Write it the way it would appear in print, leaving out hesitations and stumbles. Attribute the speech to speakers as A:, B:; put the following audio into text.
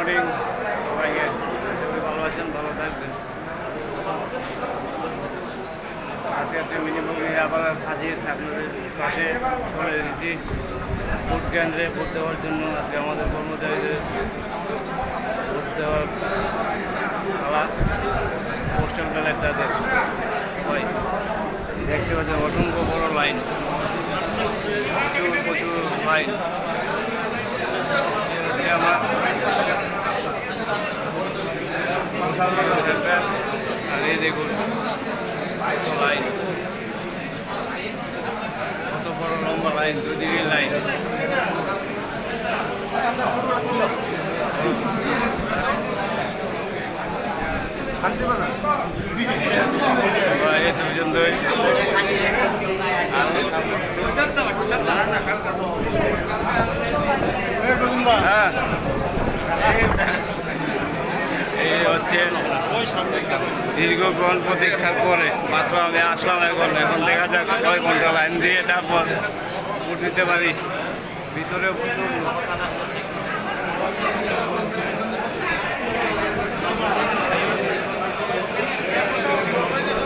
A: Morning সবাইকে। সবাই ভালো আছেন, ভালো থাকবেন। আজকে একটা মিনিমাম নিয়ে আবার হাজির আপনাদের পাশে চলে এসেছি ভোট কেন্দ্রে ভোট দেওয়ার জন্য। আজকে আমাদের কর্মচারীদের ভোট দেওয়ার পালা, পোস্টাল ব্যালট তাদের হয়। দেখতে পাচ্ছেন অসংখ্য বড় লাইন, প্রচুর প্রচুর লাইন। হচ্ছে আমার আর এই দেখুন কত লাইন, কত বড় লম্বা লাইন, দুদিকে লাইন। এই পর্যন্তই। হ্যাঁ, এই হচ্ছে দীর্ঘক্ষণ প্রতীক্ষার পরে মাত্র আমি আসলাম। এখন দেখা যাক কয় ঘন্টা লাইন দিয়ে তারপর ভোট দিতে পারি। ভিতরে প্রচুর